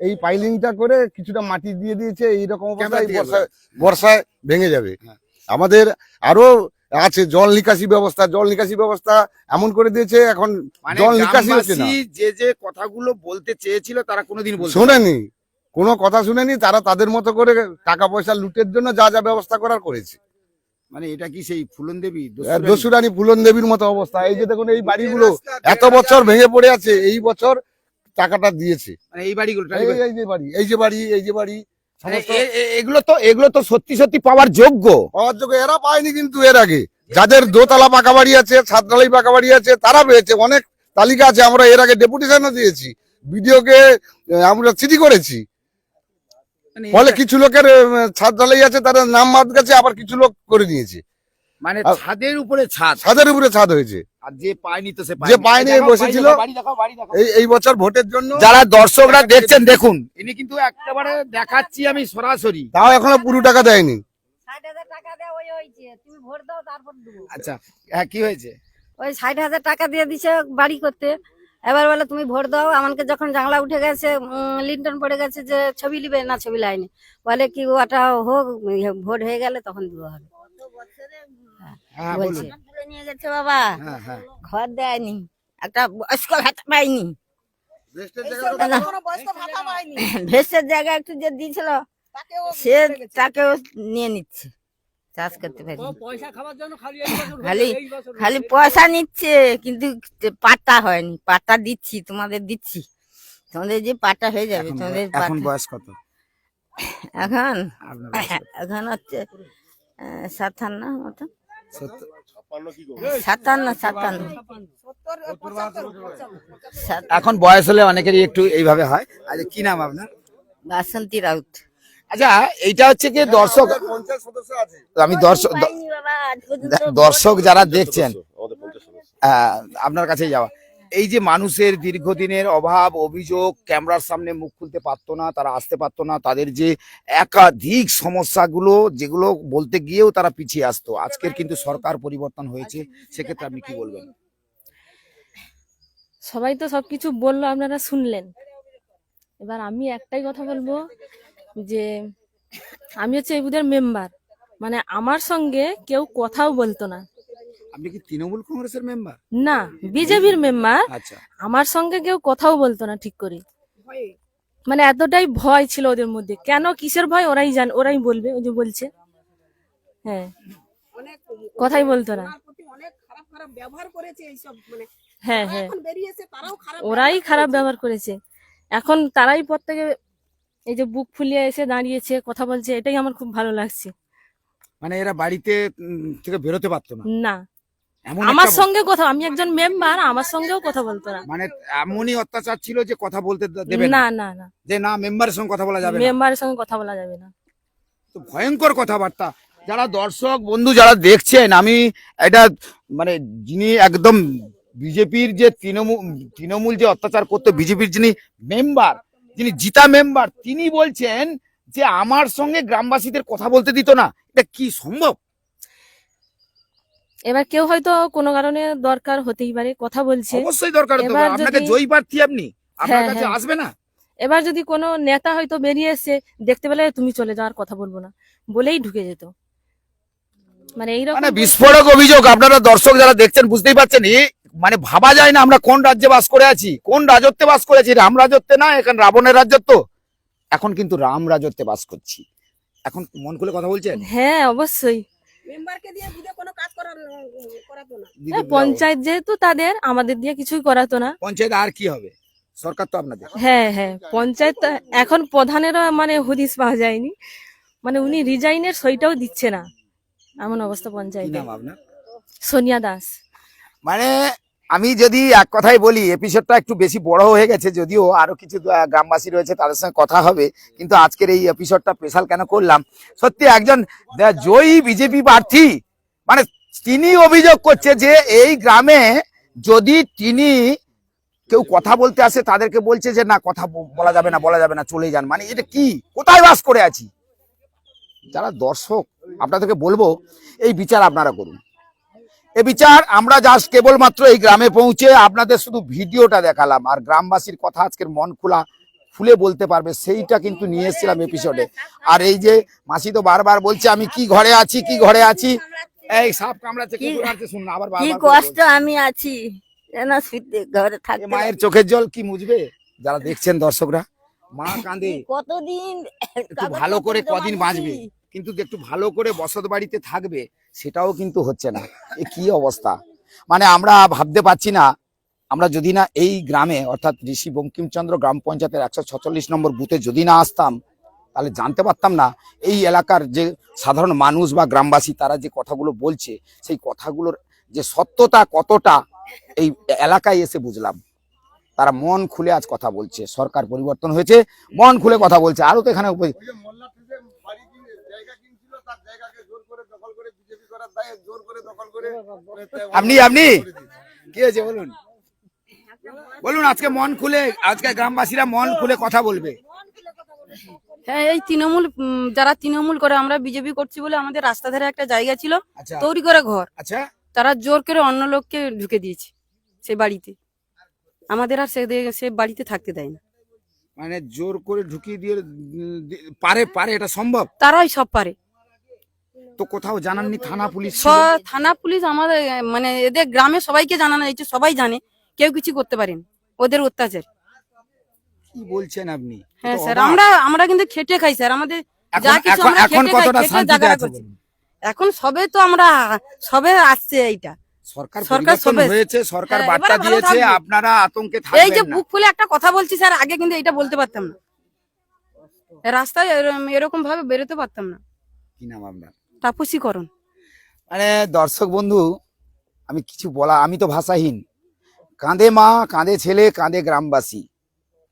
এই পাইলিংটা করে কিছুটা মাটি দিয়ে দিয়েছে। এইরকম অবস্থায় বর্ষায় ভেঙে যাবে। আমাদের আরো আছে জল নিকাশি ব্যবস্থা এমন করে দিয়েছে, এখন জল নিকাশি হচ্ছে না। যে যে কথাগুলো বলতে চেয়েছিল তারা কোনোদিন বলতে শোনেনি, কোনো কথা শুনেনি। তারা তাদের মতো করে টাকা পয়সা লুটের জন্য যা যা ব্যবস্থা করার করেছে। মানে এটা কি সেই ফুলন দেবী দস্যুরানী ফুলন দেবীর মতো অবস্থা। এই যে দেখুন এই বাড়িগুলো এত বছর ভেঙে পড়ে আছে, এই বছর টাকাটা দিয়েছে। মানে এই বাড়িগুলো এই যে বাড়ি সমস্ত এগুলো তো সত্যি সত্যি পাওয়ার যোগ্য। পাওয়ার যোগ্য এরা পায়নি, কিন্তু এর আগে যাদের দোতলা পাকা বাড়ি আছে, ছাদনালাই পাকা বাড়ি আছে, তারা পেয়েছে। অনেক তালিকা আছে, আমরা এর আগে ডেপুটেশনও দিয়েছি, ভিডিওকে আমরা চিঠি করেছি। ফলে কিছু লোকের ছাদ ঢালাই আছে, তাদের নাম বাদ গেছে, আবার কিছু লোক করে নিয়েছে। মানে ছাদের উপরে ছাদ হয়েছে। আর যে পায়নি তো যে পায়নি বসেছিল এই বছর ভোটের জন্য। যারা দর্শকরা দেখছেন দেখুন, ইনি কিন্তু একেবারে দেখাচ্ছি আমি সরাসরি, তাও এখনো পুরো টাকা দেয়নি। 60,000 টাকা দেওয়া হয়েছে, তুমি ভোট দাও তারপর দেবো। আচ্ছা হ্যাঁ, কি হয়েছে? ওই 60,000 টাকা দিয়ে দিছে বাড়ি করতে। এবার বলে তুমি ভোট দাও। আমাকে যখন জানলা উঠে গেছে, লিন্টন পড়ে গেছে, যে ছবি লিবে না, ছবি লাইনি, বলে কি ওটা হোক, ভোট হয়ে গেলে তখন দেওয়া হবে। হ্যাঁ বলছে বলুন। তুলে নিয়ে গেছে বাবা, হ্যাঁ হ্যাঁ ঘর দেয়নি, একটা বয়স্ক ভাতা পাইনি, ভেস্টের জায়গা একটু যে দিয়েছিল সে তাকেও নিয়ে নিচ্ছে, চাষ করতে পারি। পয়সা খাওয়ার জন্য খালি পয়সা নিচ্ছে, কিন্তু পাট্টা হয়নি। পাট্টা দিচ্ছি, তোমাদের দিচ্ছি, তোমাদের যে পাট্টা হয়ে যাবে। তোমাদের এখন বয়স কত এখন আপনার বয়স কত? এখন হচ্ছে 57 মতো, 57? 57। এখন বয়স হলে অনেকেরই একটু এইভাবে হয়। আচ্ছা কি নাম আপনার? বাসন্তী রাউত। আচ্ছা এইটা হচ্ছে কি দর্শক, আমি দর্শক যারা দেখছেন, আপনার কাছে যাওয়া, এই যে মানুষের দীর্ঘদিনের অভাব অভিযোগ, ক্যামেরার সামনে মুখ খুলতে পারতো না, তারা আসতে পারতো না, তাদের যে একাধিক সমস্যাগুলো যেগুলো বলতে গিয়েও তারা পিছিয়ে আসতো, আজকের কিন্তু সরকার পরিবর্তন হয়েছে, সেক্ষেত্রে আপনি কি বলবেন? সবাই তো সবকিছু বললো, আপনারা শুনলেন। এবার আমি একটাই কথা বলবো, যে আমি হচ্ছে এই বুথের মেম্বার, মানে আমার সঙ্গে কেউ কথাও বলতো না। আপনি কি তৃণমূল কংগ্রেসের মেম্বার? না, বিজেপির মেম্বার। আচ্ছা, আমার সঙ্গে কেউ কথাও বলতো না ঠিক করে, মানে এতটাই ভয় ছিল ওদের মধ্যে। কেন, কিসের ভয় ওরাই ওরাই বলবে, ওই যে বলছে। হ্যাঁ, কথাই বলতো না। হ্যাঁ হ্যাঁ, ওরাই খারাপ ব্যবহার করেছে। এখন তারাই পর থেকে এই যে বুক ফুলিয়ে এসে দাঁড়িয়েছে, কথা বলছে, এটাই আমার খুব ভালো লাগছে। মানে এরা বাড়িতে থেকে বেরোতে পারতো না? না, এমন আমার একটা- সঙ্গে কথা, আমি একজন মেম্বার, আমার সঙ্গেও কথা বলতো না। মানে এমনই অত্যাচার ছিল যে কথা বলতে দেবে না, না না না, যে না মেম্বারের সঙ্গে কথা বলা যাবে না। মেম্বারের সঙ্গে কথা বলা যাবে না। তো ভয়ঙ্কর কথাবার্তা। যারা দর্শক বন্ধু যারা দেখছেন, আমি এটা মানে যিনি একদম বিজেপির যে তৃণমূল যে অত্যাচার করতো, বিজেপির যিনি মেম্বার, যিনি জিতা মেম্বার, তিনি বলছেন যে আমার সঙ্গে গ্রামবাসীদের কথা বলতে দিত না। এটা কি সম্ভব? এবার কেউ হয়তো কোনো কারণে দরকার হতেই পারে, কথা বলছে। অবশ্যই দরকার হতো। এবার আপনাকে যদি- জয়ী প্রার্থী, আপনি আপনার হ্যাঁ, কাছে হ্যাঁ। আসবে না? এবার যদি কোনো নেতা হয়তো বেরিয়ে এসে দেখতে পেলে তুমি চলে যাওয়ার কথা বলবো না বলেই ঢুকে যেত, মানে এইরকম। মানে বিস্ফোরক অভিযোগ। আপনারা দর্শক যারা দেখছেন বুঝতেই পারছেন, মানে ভাবা যায় না আমরা কোন রাজ্যে বাস করে আছি, কোন রাজত্বে বাস করেছি। রাম রাজত্বে না, এখন রাবণের রাজত্ব। এখন কিন্তু রাম রাজত্বে বাস করছি। এখন মন খুলে কথা বলছেন? হ্যাঁ অবশ্যই। মেম্বারকে দিয়ে বুঝে কোনো কাজ করাতো না। দিদি, পঞ্চায়েত যেহেতু তাদের, আমাদের দিয়ে কিছুই করাতো না। পঞ্চায়েত আর কি হবে, সরকার তো আপনাদের। হ্যাঁ হ্যাঁ, পঞ্চায়েত এখন প্রধানেরও মানে হদিস পাওয়া যায়নি, মানে উনি রিজাইনের সইটাও দিচ্ছে না, এমন অবস্থা কি পঞ্চায়েতে। নাম আপনার? সোনিয়া দাস। মানে আমি যদি এক কথাই বলি, এপিসোডটা একটু বেশি বড় হয়ে গেছে, যদিও আরো কিছু গ্রামবাসী রয়েছে, তাদের সঙ্গে কথা হবে, কিন্তু আজকের এই এপিসোডটা স্পেশাল কেন করলাম, সত্যি একজন জয়ী বিজেপি প্রার্থী, মানে তিনি অভিযোগ করছে যে এই গ্রামে যদি তিনি কেউ কথা বলতে আসে তাদেরকে বলছে যে না, কথা বলা যাবে না, চলে যান। মানে এটা কি, কোথায় বাস করে আছি? যারা দর্শক, আপনাদেরকে বলবো এই বিচার আপনারা করুন। এই বিচার আমরা জাস্ট কেবলমাত্র এই গ্রামে পৌঁছে আপনাদের শুধু ভিডিওটা দেখালাম, আর গ্রামবাসীর কথা আজকের মন খুলে বলতে পারবে সেইটা কিন্তু নিয়ে এসেছিলাম এপিসোডে। আর এই যে মাসি তো বারবার বলছে আমি কি ঘরে আছি, এই সাপ কামড়াচ্ছে, কুকুর কামড়াচ্ছে, শুনুন আবার কি বারবার করে কষ্ট বলছে। আমি আছি, যেন শুতে ঘরে এ থাকতে মায়ের চোখের জল কি মুছবে? যারা দেখছেন দর্শকরা, মা কাঁদে, কতদিন একটু ভালো করে কদিন বাঁচবে, কিন্তু একটু ভালো করে বসত বাড়িতে থাকবে, সেটাও কিন্তু হচ্ছে না। এ কি অবস্থা! মানে আমরা ভাবতে পারছি না, আমরা যদি না এই গ্রামে অর্থাৎ ঋষি বঙ্কিমচন্দ্র গ্রাম পঞ্চায়েতের 146 নম্বর বুথে যদি না আসতাম, তাহলে জানতে পারতাম না এই এলাকার যে সাধারণ মানুষ বা গ্রামবাসী তারা যে কথাগুলো বলছে, সেই কথাগুলোর যে সত্যতা কতটা এই এলাকায় এসে বুঝলাম। তারা মন খুলে আজ কথা বলছে, সরকার পরিবর্তন হয়েছে, মন খুলে কথা বলছে। আরো তো এখানে আপনি কি হয়েছে বলুন আজকে মন খুলে, আজকে গ্রামবাসীরা মন খুলে কথা বলবে। হ্যাঁ, এই তৃণমূল যারা তৃণমূল করে, আমরা বিজেপি করছি বলে আমাদের রাস্তা ধারে একটা জায়গা ছিল, আচ্ছা তৈরি করে ঘর, আচ্ছা, তারা জোর করে অন্য লোককে ঢুকে দিয়েছে সে বাড়িতে, আমাদের আর সে বাড়িতে থাকতে দেয় না। মানে জোর করে ঢুকিয়ে দিয়ে পারে এটা সম্ভব? তারাই সব পারে। তো কোথাও জানাননি থানা পুলিশ? থানা পুলিশ আমাদের মানে এদের গ্রামে সবাইকে জানানো হয়েছে, সবাই জানে, কেউ কিছু করতে পারেনি, ওদের অত্যাচার। কি বলছেন আপনি? হ্যাঁ তো স্যার, অবাক। আমরা কিন্তু খেটে খাই স্যার, আমাদের এখন- যা কিছু আমরা এখন খেটে খাই, কতটা খেটে শান্তিতে জায়গা আছে করছি। বলুন? এখন সবে আসছে এইটা, সরকার সরকার পরিবর্তন সবে- হয়েছে, সরকার হ্যাঁ, বার্তা এবারে ভালো দিয়েছে, থাকবে। আপনারা আতঙ্কে এই যে থাকবেন না। বুক খুলে একটা কথা বলছি স্যার, আগে কিন্তু এটা বলতে পারতাম না, রাস্তায় এরকম ভাবে বেরোতে পারতাম না। কি নাম আপনার? তাপসীকরণ। মানে দর্শক বন্ধু, আমি কিছু বলা, আমি তো ভাষাহীন। কাঁদে মা, কাঁদে ছেলে, কাঁদে গ্রামবাসী।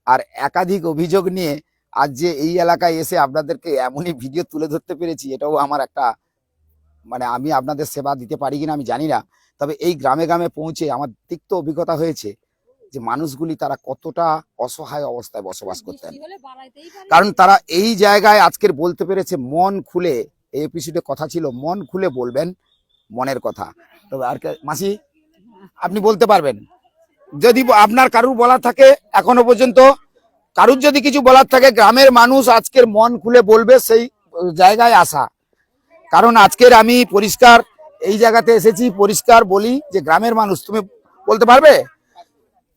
আর একাধিক অভিযোগ নিয়ে আজ যে এই এলাকায় এসে আপনাদেরকে এমনই ভিডিও তুলে ধরতে পেরেছি, এটাও আমার একটা, মানে আমি আপনাদের সেবা দিতে পারি কিনা আমি জানি না, তবে এই গ্রামে গ্রামে পৌঁছে আমার তিক্ত অভিজ্ঞতা হয়েছে যে মানুষগুলি তারা কতটা অসহায় অবস্থায় বসবাস করতেন, কারণ তারা এই জায়গায় আজকের বলতে পেরেছে মন খুলে। এই এপিসোডে কথা ছিল মন খুলে বলবেন মনের কথা। তবে আর মাসি আপনি বলতে পারবেন, যদি আপনার কারুর বলার থাকে, এখনো পর্যন্ত কারুর যদি কিছু বলার থাকে, গ্রামের মানুষ আজকের মন খুলে বলবে, সেই জায়গায় আসা। কারণ আজকের আমি পরিষ্কার এই জায়গাতে এসেছি, পরিষ্কার বলি যে গ্রামের মানুষ, তুমি বলতে পারবে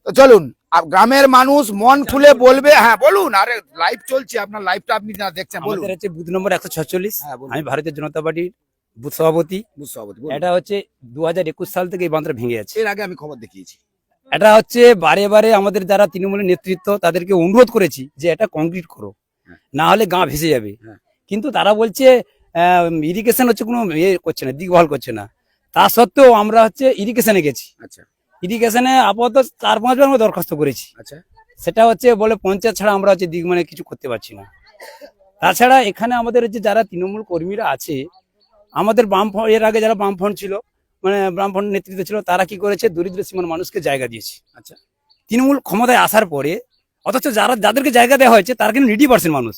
তো চলুন, গ্রামের মানুষ মন খুলে বলবে। হ্যাঁ বলুন, আরে লাইভ চলছে, আপনার লাইভটা আপনি না দেখছেন বলুন। আমাদের হচ্ছে বুথ নম্বর 146। হ্যাঁ, বলুন। আমি ভারতীয় জনতা পার্টির বুথ সভাপতি। বলুন। এটা হচ্ছে 2021 সাল থেকে এই বাঁধটা ভেঙে যাচ্ছে। এর আগে আমি খবর দেখিয়েছি। এটা হচ্ছে বারে বারে আমাদের যারা তৃণমূলের নেতৃত্ব তাদেরকে অনুরোধ করেছি যে এটা কংক্রিট করো, না হলে গা ভেসে যাবে। হ্যাঁ। কিন্তু তারা বলছে ইরিগেশন হচ্ছে কোনো করছে না, দেখভাল করছে না। তা সত্ত্বেও আমরা হচ্ছে ইরিগেশনে গেছি। আচ্ছা ইরিগেশনে আপাতত 4-5 বার আমরা দরখাস্ত করেছি। আচ্ছা, সেটা হচ্ছে বলে পঞ্চায়েত ছাড়া আমরা হচ্ছে মানে কিছু করতে পারছি না। তাছাড়া এখানে আমাদের হচ্ছে যারা তৃণমূল কর্মীরা আছে, আমাদের এর আগে যারা বামফ্রন্ট ছিল, মানে বামফ্রন্ট নেতৃত্ব ছিল, তারা কি করেছে দরিদ্র সীমার মানুষকে জায়গা দিয়েছে। আচ্ছা, তৃণমূল ক্ষমতায় আসার পরে অথচ যাদেরকে জায়গা দেওয়া হয়েছে তারা কিন্তু 80% মানুষ,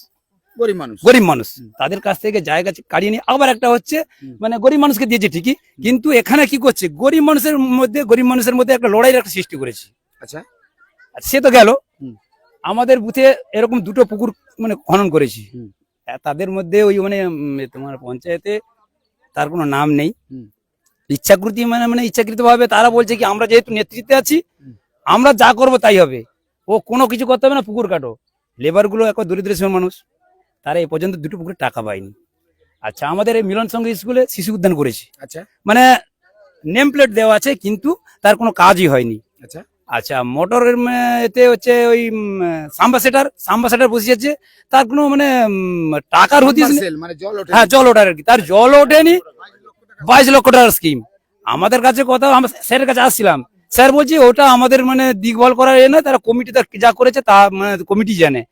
গরিব মানুষ, তাদের কাছ থেকে জায়গা কাড়িয়ে নিয়ে আবার একটা হচ্ছে মানে গরিব মানুষকে দিয়েছে ঠিকই, কিন্তু এখানে কি করছে গরিব মানুষের মধ্যে একটা লড়াইয়ের একটা সৃষ্টি করেছে। আচ্ছা, সে তো গেল, আমাদের বুথে এরকম 2টো পুকুর মানে খনন করেছি। তাদের মধ্যে ওই মানে তোমার পঞ্চায়েতে তার কোনো নাম নেই, ইচ্ছাকৃত ভাবে তারা বলছে কি আমরা যেহেতু নেতৃত্বে আছি আমরা যা করব তাই হবে, ও কোনো কিছু করতে হবে না, পুকুর কাটো। লেবার গুলো এক দরিদ্র শ্রেণীর মানুষ, তারা এই পর্যন্ত 2টো পুকুরে টাকা পায়নি। আচ্ছা, আমাদের এই মিলন সংঘ স্কুলে শিশু উদ্যান করেছি, আচ্ছা মানে নেম প্লেট দেওয়া আছে কিন্তু তার কোনো কাজই হয়নি। আচ্ছা আচ্ছা, মোটরের এতে হচ্ছে ওই সাম্বাসেটার বসিয়েছে, তার কোনো মানে টাকার হতিস নেই। Commercial, মানে জল ওঠে হ্যাঁ, জল ওঠার আর কি, তার জল ওঠেনি। 22 লক্ষ টাকার স্কিম আমাদের কাছে কথা, আমরা স্যারের কাছে আসছিলাম, স্যার বলছি ওটা আমাদের মানে দিকবল করার এ নয়, তারা কমিটি যা করেছে তা মানে কমিটি জানে।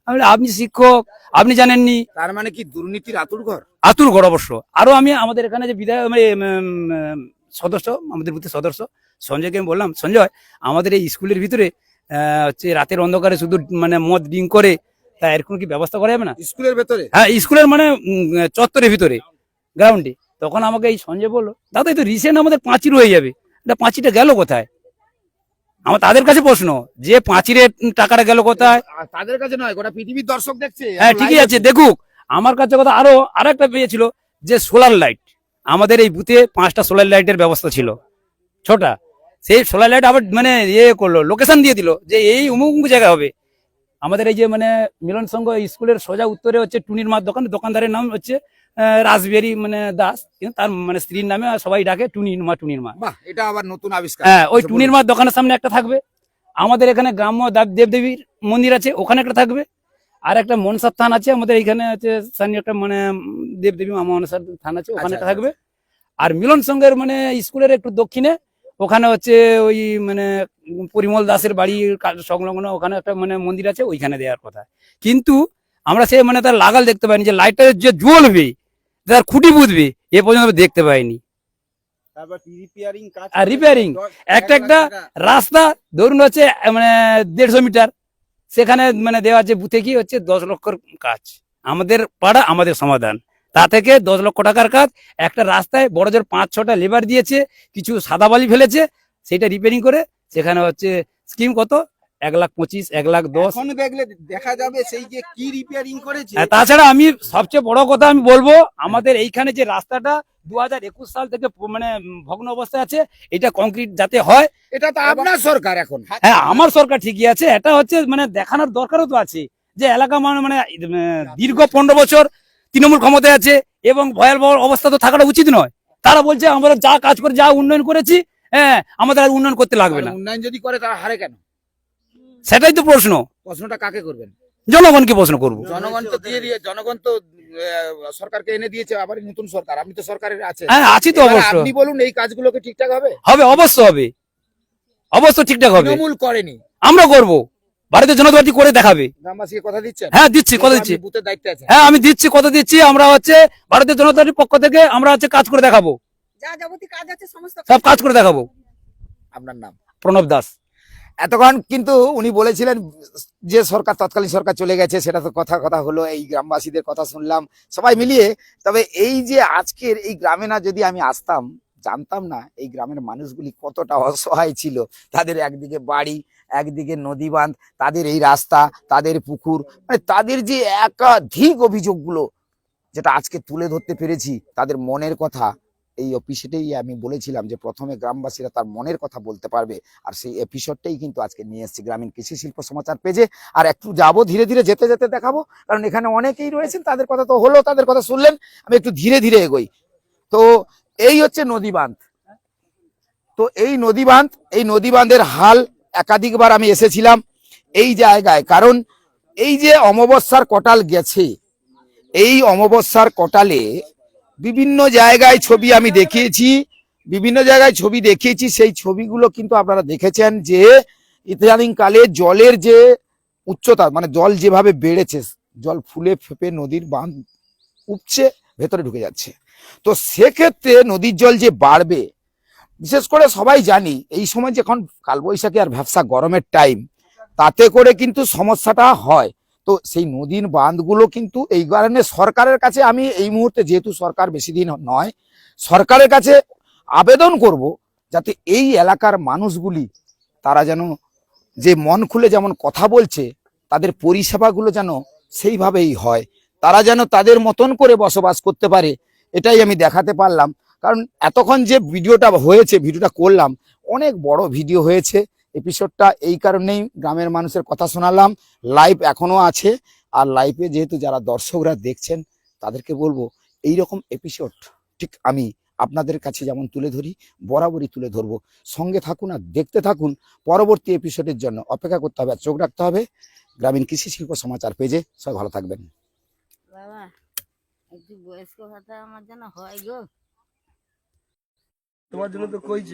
আমি বলি, আপনি শিক্ষক, আপনি জানেননি? তার মানে কি দুর্নীতির আতুর ঘর? আতুর ঘর অবশ্য। আরো আমি আমাদের এখানে যে বিধায়ক মানে সদস্য, আমাদের বুথের সদস্য সঞ্জয়কে আমি বললাম, সঞ্জয় আমাদের এই স্কুলের ভিতরে হচ্ছে রাতের অন্ধকারে শুধু মানে মদ ড্রিঙ্ক করে, তা এরকম কি ব্যবস্থা করা যাবে না? স্কুলের ভেতরে? হ্যাঁ, স্কুলের মানে চত্বরের ভিতরে, গ্রাউন্ডে। তখন আমাকে এই সঞ্জয় বললো, দাদা এই তো রিসেন্ট আমাদের পাঁচির হয়ে যাবে, এটা পাঁচিটা গেল কোথায়? আমার তাদের কাছে প্রশ্ন, যে পাঁচিরের টাকাটা গেল কোথায়? আর তাদের কাছে নয়, গোটা পৃথিবীর দর্শক দেখছে। হ্যাঁ, ঠিকই আছে, দেখুক। আমার কাছে কথা আরো একটা পেয়েছিল, যে সোলার লাইট, আমাদের এই বুথে 5টা সোলার লাইটের ব্যবস্থা ছিল, ছোটা। সেই সোলার লাইট আবার মানে ইয়ে করলো, লোকেশন দিয়ে দিল যে এই অমুক জায়গা হবে। আমাদের এই যে মানে মিলন সংঘ স্কুলের সোজা উত্তরে হচ্ছে টুনির মার দোকান, দোকানদারের নাম হচ্ছে রাসবেরি মানে দাস, কিন্তু তার মানে স্ত্রীর নামে সবাই ডাকে টুনির মা। বাহ, এটা আবার নতুন আবিষ্কার। হ্যাঁ, ওই টুনির মার দোকানের সামনে একটা থাকবে। আমাদের এখানে গ্রাম্য দেবদেবীর মন্দির আছে, ওখানে একটা থাকবে। আর একটা মনসার থান আছে আমাদের এইখানে, হচ্ছে স্থানীয় একটা মানে দেবদেবী মা মনসার থান আছে, ওখানে একটা থাকবে। আর মিলন সংঘের মানে স্কুলের একটু দক্ষিণে ওখানে হচ্ছে ওই মানে পরিমল দাসের বাড়ির সংলগ্ন ওখানে একটা মানে মন্দির আছে, ওইখানে দেওয়ার কথা। কিন্তু আমরা সে মানে তার লাগাল দেখতে পাইনি, যে লাইটটা যে জ্বলবে, তার খুঁটি বুঝবে, এ পর্যন্ত দেখতে পাইনি। তারপর রিপেয়ারিং কাজ, আর রিপেয়ারিং একটা রাস্তা ধরুন হচ্ছে মানে 150 মিটার, সেখানে মানে দেওয়া আছে বুথে কি হচ্ছে 10 লক্ষর কাজ। আমাদের পাড়া আমাদের সমাধান, তা থেকে 10 লক্ষ টাকার কাজ। একটা রাস্তায় বড় জোর 5-6টা লেবার দিয়েছে, কিছু সাদা বালি ফেলেছে, সেটা রিপেয়ারিং করে সেখানে হচ্ছে স্কিম কত 1,25,000, 1,10,000। এখন দেখলে দেখা যাবে সেই যে কি রিপেয়ারিং করেছে। তাছাড়া আমি সবচেয়ে বড় কথা আমি বলবো, আমাদের এইখানে যে রাস্তাটা 2021 সাল থেকে মানে ভগ্ন অবস্থায় আছে, এটা কংক্রিট যাতে হয়। এটা তো আপনার সরকার এখন। হ্যাঁ, আমার সরকার ঠিকই আছে, এটা হচ্ছে মানে দেখানোর দরকারও তো আছে, যে এলাকা মানে দীর্ঘ 15 বছর তৃণমূল ক্ষমতায় আছে, এবং ভয়াবহ অবস্থা তো থাকাটা উচিত নয়। তারা বলছে আমরা যা কাজ করে যা উন্নয়ন করেছি, হ্যাঁ আমাদের আর উন্নয়ন করতে লাগবে না। উন্নয়ন যদি করে তারা হারে কেন? সেটাই তো প্রশ্ন। প্রশ্নটা কাকে করবেন? জনগণকে প্রশ্ন করবো। জনগণ তো জনগণ তো সরকারকে এনে দিয়েছে, আবার নতুন সরকার, আপনি তো সরকারের আছে। হ্যাঁ, আছি তো এবার অবশ্য। আপনি বলুন, এই কাজগুলোকে ঠিকঠাক হবে? হবে, অবশ্য হবে, অবশ্য ঠিকঠাক হবে। তৃণমূল করেনি, আমরা করবো, ভারতীয় জনতা পার্টি করে দেখাবে। গ্রামবাসীকে কথা দিচ্ছেন? হ্যাঁ, দিচ্ছি, কথা দিচ্ছি। আপনি বুথের দায়িত্বে আছেন। হ্যাঁ, আমি দিচ্ছি, কথা দিচ্ছি। আমরা হচ্ছে ভারতীয় জনতা পার্টির পক্ষ থেকে আমরা হচ্ছে কাজ করে দেখাবো, যা যাবতীয় কাজ আছে সমস্ত সব কাজ করে দেখাবো। আপনার নাম? প্রণব দাস। এতক্ষণ কিন্তু উনি বলেছিলেন যে সরকার, তৎকালীন সরকার চলে গেছে, সেটা তো কথা হলো, এই গ্রামবাসীদের কথা শুনলাম সবাই মিলিয়ে। তবে এই যে আজকের এই গ্রামে না যদি আমি আসতাম, জানতাম না এই গ্রামের মানুষগুলি কতটা অসহায় ছিল। তাদের একদিকে বাড়ি, একদিকে নদী বাঁধ, তাদের এই রাস্তা, তাদের পুকুর, মানে তাদের যে একাধিক অভিযোগগুলো, যেটা আজকে তুলে ধরতে পেরেছি, তাদের মনের কথা। এই এপিসোডেই আমি বলেছিলাম যে প্রথমে গ্রামবাসীরা তার মনের কথা বলতে পারবে, আর সেই এপিসোডটাই কিন্তু আজকে নিয়ে এসেছি গ্রামীণ কৃষি শিল্প সমাচার পেজে। আর একটু যাবো, ধীরে ধীরে যেতে যেতে দেখাবো, কারণ এখানে অনেকেই রয়েছেন, তাদের কথা তো হলো, তাদের কথা শুনলেন, আমি একটু ধীরে ধীরে এগোই। তো এই হচ্ছে নদী বাঁধ। তো এই নদী বাঁধের হাল একাধিকবার আমি এসেছিলাম এই জায়গায়, কারণ এই যে অমাবস্যার কটাল গেছে, এই অমাবস্যার কটালে বিভিন্ন জায়গায় ছবি আমি দেখিয়েছি, সেই ছবিগুলো কিন্তু আপনারা দেখেছেন যে ইদানিং কালে জলের যে উচ্চতা, মানে জল যেভাবে বেড়েছে, জল ফুলে ফেপে নদীর বাঁধ উপচে ভেতরে ঢুকে যাচ্ছে। তো সেক্ষেত্রে নদীর জল যে বাড়বে, বিশেষ করে সবাই জানি এই সময় যখন কালবৈশাখী আর ভ্যাপসা গরমের টাইম, তাতে করে কিন্তু সমস্যাটা হয়। তো সেই নদীর বাঁধগুলো কিন্তু এই কারণে সরকারের কাছে আমি এই মুহূর্তে, যেহেতু সরকার বেশি দিন নয়, সরকারের কাছে আবেদন করব যাতে এই এলাকার মানুষগুলি তারা যেন যে মন খুলে যেমন কথা বলছে, তাদের পরিষেবাগুলো যেন সেইভাবেই হয়, তারা যেন তাদের মতন করে বসবাস করতে পারে। এটাই আমি দেখাতে পারলাম, কারণ এতক্ষণ যে ভিডিওটা করলাম, অনেক বড় ভিডিও হয়েছে এপিসোডটা, এই কারণেই গ্রামের মানুষের কথা শোনালাম। লাইভ এখনো আছে, আর লাইভে যেহেতু যারা দর্শকরা দেখছেন, তাদেরকে বলবো এই রকম এপিসোড ঠিক আমি আপনাদের কাছে যেমন তুলে ধরি, বরাবরই তুলে ধরবো। সঙ্গে থাকুন আর দেখতে থাকুন। পরবর্তী এপিসোডের জন্য অপেক্ষা করতে হবে আর চোখ রাখতে হবে গ্রামীণ কৃষি শিল্প সমাচার পেজে। সবাই ভালো থাকবেন। বাবা একটু বয়স্ক ভাতা আমার জন্য হয় গো। তোমার জন্য তো কইছি।